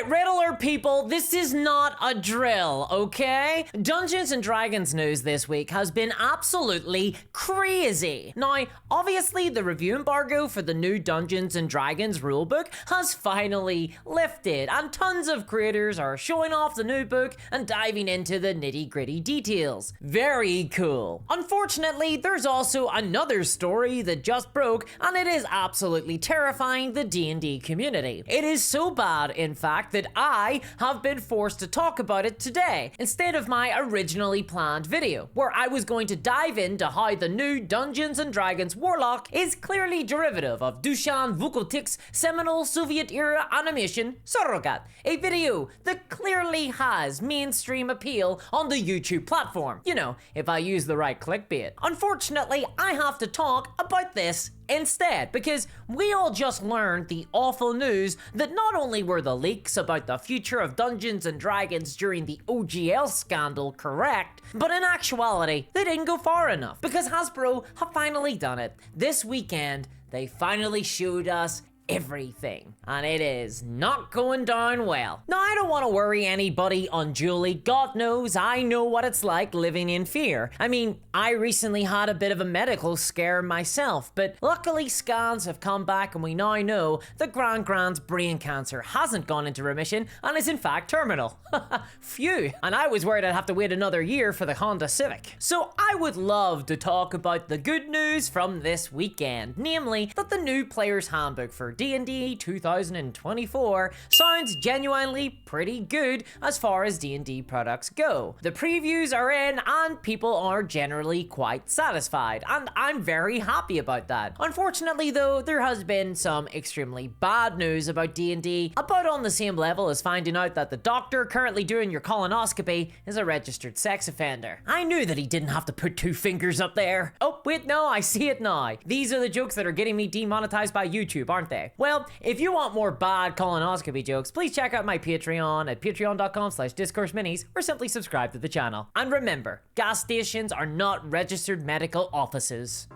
Alright, red alert people, this is not a drill, okay? Dungeons and Dragons news this week has been absolutely crazy. Now, obviously the review embargo for the new Dungeons and Dragons rulebook has finally lifted, and tons of creators are showing off the new book and diving into the nitty-gritty details. Very cool. Unfortunately, there's also another story that just broke, and it is absolutely terrifying the D&D community. It is so bad, in fact, that I have been forced to talk about it today instead of my originally planned video, where I was going to dive into how the new Dungeons and Dragons Warlock is clearly derivative of Dusan Vukotic's seminal Soviet-era animation Surrogat, a video that clearly has mainstream appeal on the YouTube platform. You know, if I use the right clickbait. Unfortunately, I have to talk about this instead, because we all just learned the awful news that not only were the leaks about the future of Dungeons and Dragons during the OGL scandal correct, but in actuality, they didn't go far enough, because Hasbro have finally done it. This weekend, they finally showed us everything, and it is not going down well. Now, I don't want to worry anybody unduly. God knows I know what it's like living in fear. I mean, I recently had a bit of a medical scare myself, but luckily scans have come back and we now know that Grand's brain cancer hasn't gone into remission and is in fact terminal. Phew. And I was worried I'd have to wait another year for the Honda Civic. So I would love to talk about the good news from this weekend, namely that the new Player's Handbook for D&D 2024 sounds genuinely pretty good as far as D&D products go. The previews are in and people are generally quite satisfied, and I'm very happy about that. Unfortunately though, there has been some extremely bad news about D&D, about on the same level as finding out that the doctor currently doing your colonoscopy is a registered sex offender. I knew that he didn't have to put two fingers up there. Oh wait, no, I see it now. These are the jokes that are getting me demonetized by YouTube, aren't they? Well, if you want more bad colonoscopy jokes, please check out my Patreon at patreon.com/discourseminis, or simply subscribe to the channel. And remember, gas stations are not registered medical offices.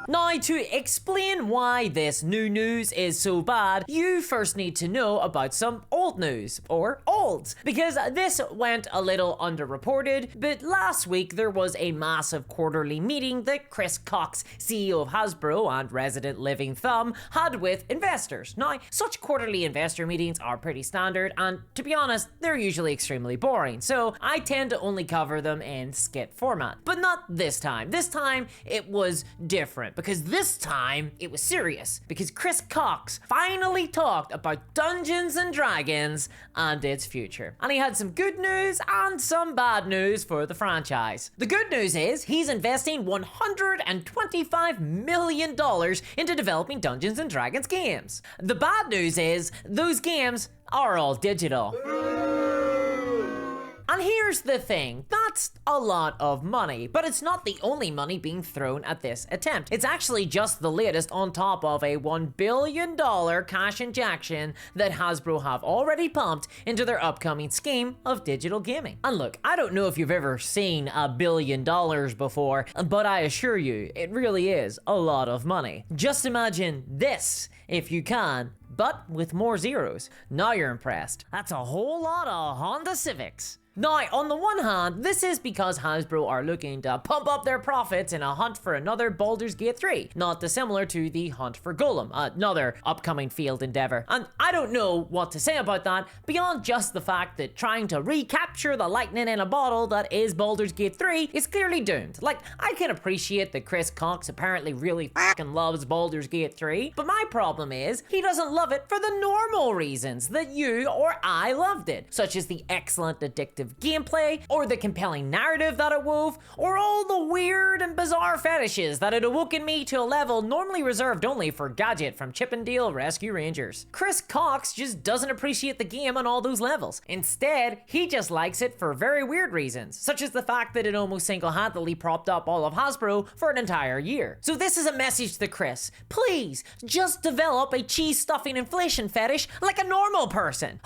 Now, to explain why this new news is so bad, you first need to know about some old news, or olds, because this went a little underreported, but last week there was a massive quarterly meeting that Chris Cox, CEO of Hasbro and resident Living Thumb, had with investors. Now, such quarterly investor meetings are pretty standard, and to be honest, they're usually extremely boring, so I tend to only cover them in skit format. But not this time. This time, it was different, because this time it was serious, because Chris Cox finally talked about Dungeons and Dragons and its future. And he had some good news and some bad news for the franchise. The good news is he's investing $125 million into developing Dungeons and Dragons games. The bad news is those games are all digital. And here's the thing, that's a lot of money, but it's not the only money being thrown at this attempt. It's actually just the latest on top of a $1 billion cash injection that Hasbro have already pumped into their upcoming scheme of digital gaming. And look, I don't know if you've ever seen $1 billion before, but I assure you, it really is a lot of money. Just imagine this, if you can, but with more zeros. Now you're impressed. That's a whole lot of Honda Civics. Now, on the one hand, this is because Hasbro are looking to pump up their profits in a hunt for another Baldur's Gate 3, not dissimilar to the hunt for Golem, another upcoming field endeavor. And I don't know what to say about that, beyond just the fact that trying to recapture the lightning in a bottle that is Baldur's Gate 3 is clearly doomed. Like, I can appreciate that Chris Cox apparently really fucking loves Baldur's Gate 3, but my problem is, he doesn't love it for the normal reasons that you or I loved it, such as the excellent addictive gameplay, or the compelling narrative that it wove, or all the weird and bizarre fetishes that had awoken me to a level normally reserved only for Gadget from Chip 'n Dale Rescue Rangers. Chris Cox just doesn't appreciate the game on all those levels. Instead, he just likes it for very weird reasons, such as the fact that it almost single-handedly propped up all of Hasbro for an entire year. So this is a message to Chris. Please, just develop a cheese stuffing inflation fetish like a normal person.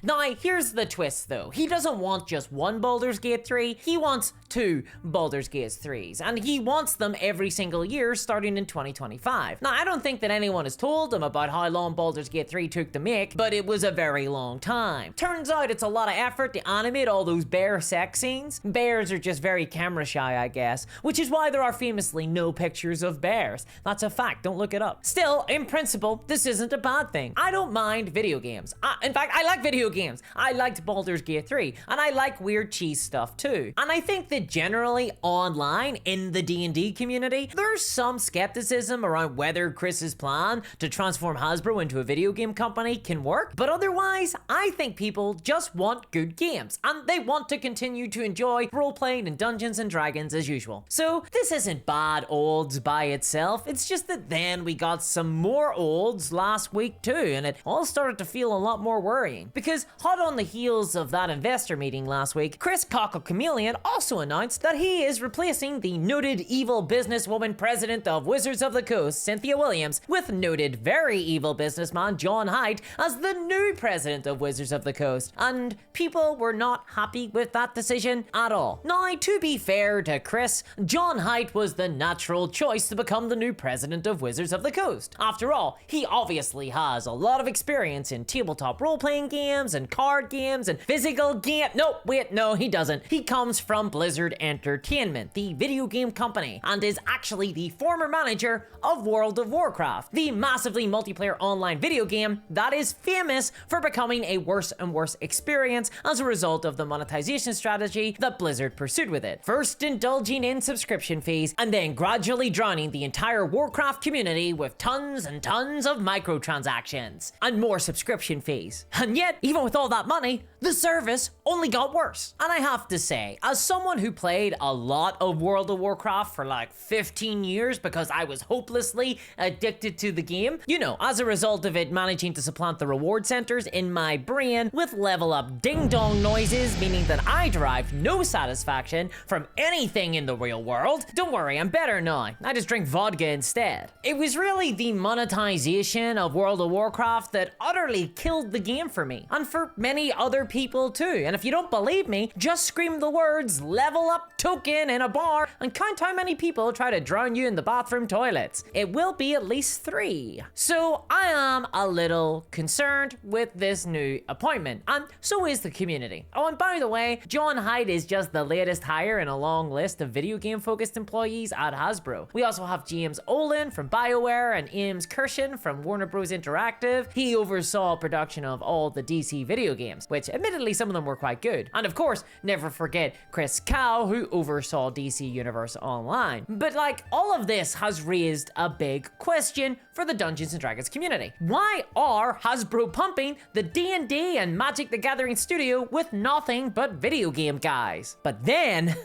Now, here's the twist though. He doesn't doesn't want just one Baldur's Gate 3, he wants 2 Baldur's Gate 3s, and he wants them every single year starting in 2025. Now, I don't think that anyone has told him about how long Baldur's Gate 3 took to make, but it was a very long time. Turns out it's a lot of effort to animate all those bear sex scenes. Bears are just very camera shy, I guess, which is why there are famously no pictures of bears. That's a fact, don't look it up. Still, in principle, this isn't a bad thing. I don't mind video games. In fact, I like video games. I liked Baldur's Gate 3, and I like weird cheese stuff too. And I think that generally online in the D&D community, there's some skepticism around whether Chris's plan to transform Hasbro into a video game company can work, but otherwise, I think people just want good games, and they want to continue to enjoy role-playing in Dungeons and Dragons as usual. So this isn't bad odds by itself, it's just that then we got some more odds last week too, and it all started to feel a lot more worrying. Because hot on the heels of that investor meeting last week, Chris Cockle Chameleon also announced that he is replacing the noted evil businesswoman president of Wizards of the Coast, Cynthia Williams, with noted very evil businessman John Haidt as the new president of Wizards of the Coast. And people were not happy with that decision at all. Now, to be fair to Chris, John Haidt was the natural choice to become the new president of Wizards of the Coast. After all, he obviously has a lot of experience in tabletop role-playing games and card games and physical game. No, wait, no, he doesn't. He comes from Blizzard Entertainment, the video game company, and is actually the former manager of World of Warcraft, the massively multiplayer online video game that is famous for becoming a worse and worse experience as a result of the monetization strategy that Blizzard pursued with it. First indulging in subscription fees, and then gradually drowning the entire Warcraft community with tons and tons of microtransactions and more subscription fees. And yet, even with all that money, the service only got worse. And I have to say, as someone who played a lot of World of Warcraft for like 15 years because I was hopelessly addicted to the game, you know, as a result of it managing to supplant the reward centers in my brain with level up ding dong noises, meaning that I derived no satisfaction from anything in the real world. Don't worry, I'm better now. I just drink vodka instead. It was really the monetization of World of Warcraft that utterly killed the game for me, and for many other people too. And if you don't believe me, just scream the words level up token in a bar and count how many people try to drown you in the bathroom toilets. It will be at least 3. So I am a little concerned with this new appointment, and so is the community. Oh, and by the way, John Haidt is just the latest hire in a long list of video game focused employees at Hasbro. We also have James Olin from BioWare and Ames Kirshen from Warner Bros. Interactive. He oversaw production of all the DC video games, which admittedly some of them were quite good. And of course, never forget Chris Cow, who oversaw DC Universe Online. But like, all of this has raised a big question for the Dungeons and Dragons community. Why are Hasbro pumping the D&D and Magic the Gathering studio with nothing but video game guys? But then,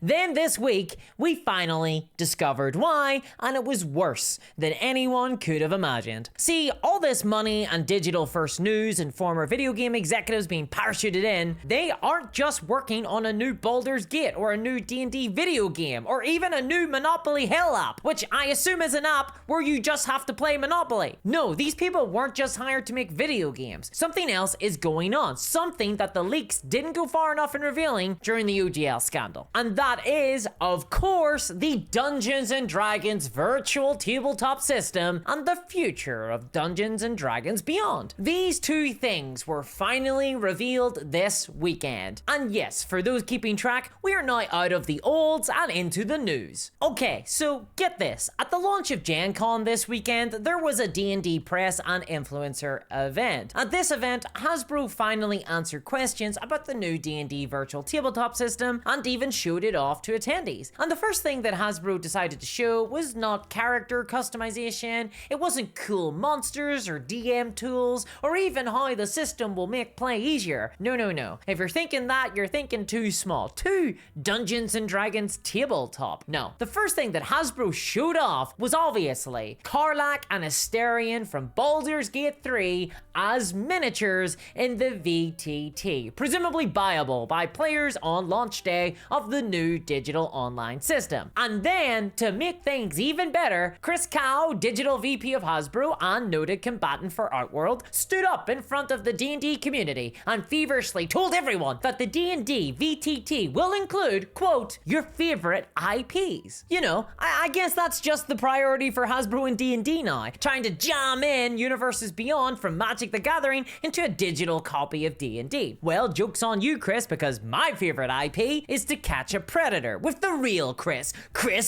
then this week, we finally discovered why, and it was worse than anyone could have imagined. See, all this money and digital first news and former video game executives being parachuted in, they aren't just working on a new Baldur's Gate or a new D&D video game or even a new Monopoly Hell app, which I assume is an app where you just have to play Monopoly. No, these people weren't just hired to make video games. Something else is going on, something that the leaks didn't go far enough in revealing during the OGL scandal. And that is, of course, the Dungeons and Dragons virtual tabletop system and the future of Dungeons and Dragons Beyond. These two things were finally revealed this weekend. And yes, for those keeping track, we are now out of the olds and into the news. Okay, so get this. At the launch of Gen Con this weekend, there was a D&D press and influencer event. At this event, Hasbro finally answered questions about the new D&D virtual tabletop system and even showed it off to attendees. And the first thing that Hasbro decided to show was not character customization, it wasn't cool monsters or DM tools, or even how the system will make play easier. No, no, no. If you're thinking that, you're thinking too small. Too Dungeons and Dragons tabletop. No. The first thing that Hasbro showed off was obviously Karlach and Asterion from Baldur's Gate 3 as miniatures in the VTT, presumably buyable by players on launch day of the new digital online system. And then, to make things even better, Chris Cow, digital VP of Hasbro and noted combatant for Outworld, stood up in front of the D&D community and feverishly mysteriously told everyone that the D&D VTT will include, quote, your favorite IPs. You know, I guess that's just the priority for Hasbro and D&D now, trying to jam in Universes Beyond from Magic the Gathering into a digital copy of D&D. Well, joke's on you, Chris, because my favorite IP is To Catch a Predator with the real Chris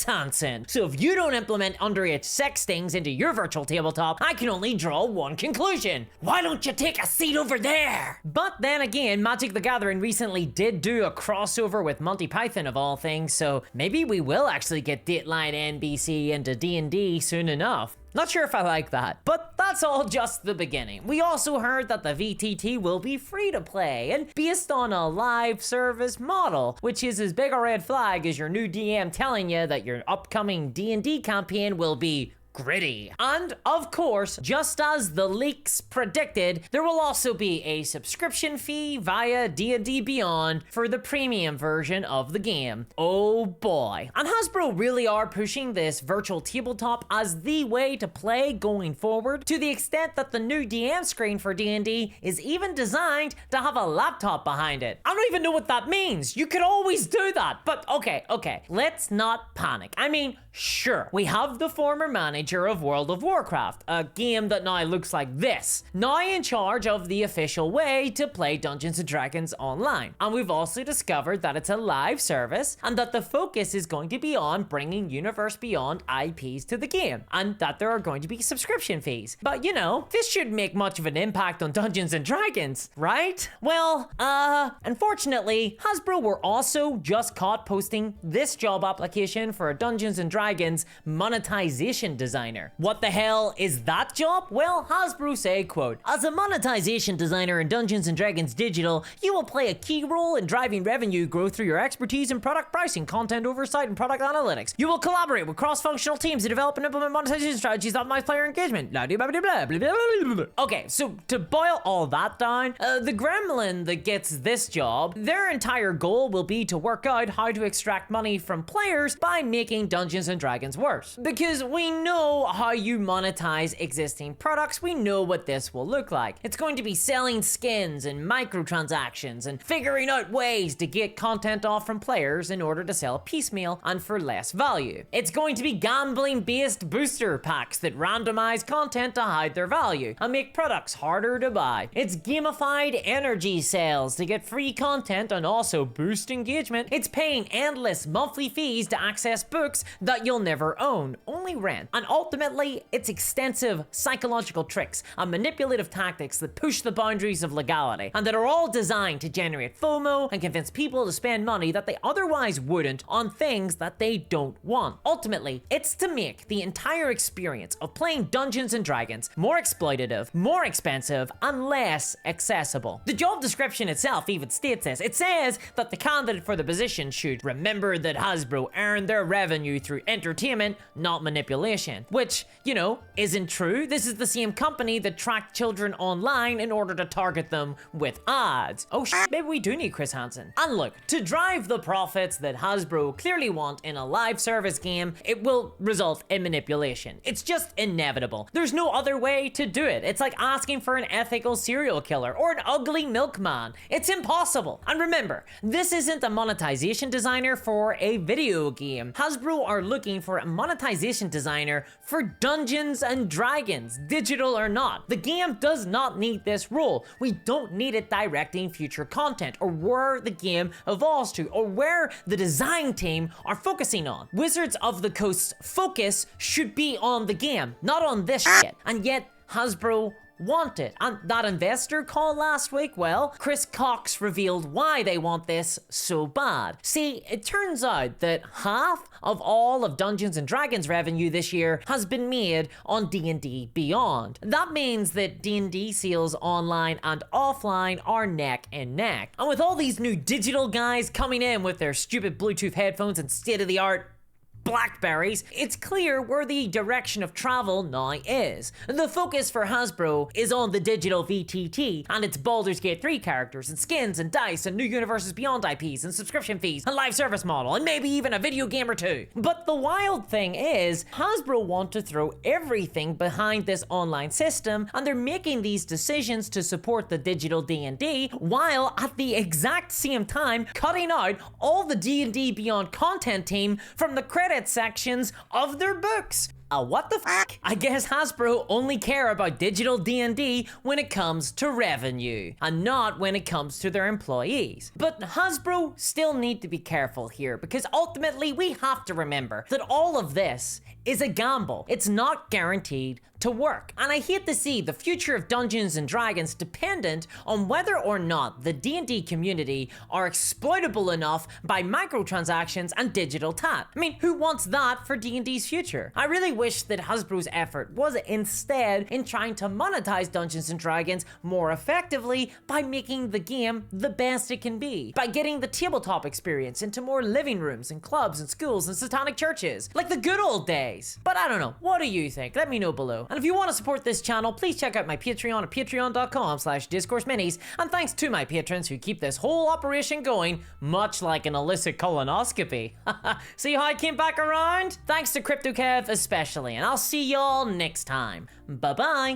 Hansen. So if you don't implement underage sex stings into your virtual tabletop, I can only draw one conclusion. Why don't you take a seat over there? But then again, Magic the Gathering recently did do a crossover with Monty Python of all things, so maybe we will actually get Dateline NBC into D&D soon enough. Not sure if I like that, but that's all just the beginning. We also heard that the VTT will be free to play and based on a live service model, which is as big a red flag as your new DM telling you that your upcoming D&D campaign will be gritty. And of course, just as the leaks predicted, there will also be a subscription fee via D&D Beyond for the premium version of the game. Oh boy. And Hasbro really are pushing this virtual tabletop as the way to play going forward, to the extent that the new DM screen for D&D is even designed to have a laptop behind it. I don't even know what that means. You could always do that, but okay, let's not panic. I mean, sure, we have the former manager of World of Warcraft, a game that now looks like this, now in charge of the official way to play Dungeons & Dragons online. And we've also discovered that it's a live service and that the focus is going to be on bringing Universe Beyond IPs to the game, and that there are going to be subscription fees. But you know, this shouldn't make much of an impact on Dungeons & Dragons, right? Well, unfortunately, Hasbro were also just caught posting this job application for a Dungeons & Dragons monetization designer. What the hell is that job? Well, Hasbro say, quote, as a monetization designer in Dungeons & Dragons Digital, you will play a key role in driving revenue growth through your expertise in product pricing, content oversight, and product analytics. You will collaborate with cross-functional teams to develop and implement monetization strategies that optimize player engagement. Okay, so to boil all that down, the gremlin that gets this job, their entire goal will be to work out how to extract money from players by making Dungeons & Dragons worse. Because we know how you monetize existing products, we know what this will look like. It's going to be selling skins and microtransactions and figuring out ways to get content off from players in order to sell piecemeal and for less value. It's going to be gambling-based booster packs that randomize content to hide their value and make products harder to buy. It's gamified energy sales to get free content and also boost engagement. It's paying endless monthly fees to access books that you'll never own, only rent. And ultimately, it's extensive psychological tricks and manipulative tactics that push the boundaries of legality and that are all designed to generate FOMO and convince people to spend money that they otherwise wouldn't on things that they don't want. Ultimately, it's to make the entire experience of playing Dungeons & Dragons more exploitative, more expensive, and less accessible. The job description itself even states this. It says that the candidate for the position should remember that Hasbro earned their revenue through entertainment, not manipulation. Which, you know, isn't true. This is the same company that tracked children online in order to target them with ads. Oh shit, maybe we do need Chris Hansen. And look, to drive the profits that Hasbro clearly want in a live service game, it will result in manipulation. It's just inevitable. There's no other way to do it. It's like asking for an ethical serial killer or an ugly milkman. It's impossible. And remember, this isn't a monetization designer for a video game. Hasbro are looking for a monetization designer for Dungeons & Dragons, digital or not. The game does not need this role. We don't need it directing future content or where the game evolves to or where the design team are focusing on. Wizards of the Coast's focus should be on the game, not on this shit. And yet, Hasbro want it. And that investor call last week, well, Chris Cox revealed why they want this so bad. See, it turns out that half of all of Dungeons & Dragons revenue this year has been made on D&D Beyond. That means that D&D sales online and offline are neck and neck. And with all these new digital guys coming in with their stupid Bluetooth headphones and state-of-the-art blackberries, it's clear where the direction of travel now is. The focus for Hasbro is on the digital VTT and its Baldur's Gate 3 characters and skins and dice and new Universes Beyond IPs and subscription fees and live service model and maybe even a video game or two. But the wild thing is, Hasbro want to throw everything behind this online system, and they're making these decisions to support the digital D&D while at the exact same time cutting out all the D&D Beyond content team from the credit sections of their books. What the fuck? I guess Hasbro only care about digital D&D when it comes to revenue, and not when it comes to their employees. But Hasbro still need to be careful here, because ultimately we have to remember that all of this is a gamble. It's not guaranteed to work. And I hate to see the future of Dungeons and Dragons dependent on whether or not the D&D community are exploitable enough by microtransactions and digital tat. I mean, who wants that for D&D's future? I really wish that Hasbro's effort was instead in trying to monetize Dungeons and Dragons more effectively by making the game the best it can be, by getting the tabletop experience into more living rooms and clubs and schools and satanic churches, like the good old days. But I don't know, what do you think? Let me know below. And if you want to support this channel, please check out my Patreon at patreon.com/discourseminis. And thanks to my patrons who keep this whole operation going, much like an illicit colonoscopy. See how I came back around? Thanks to CryptoKev especially, and I'll see y'all next time. Bye-bye.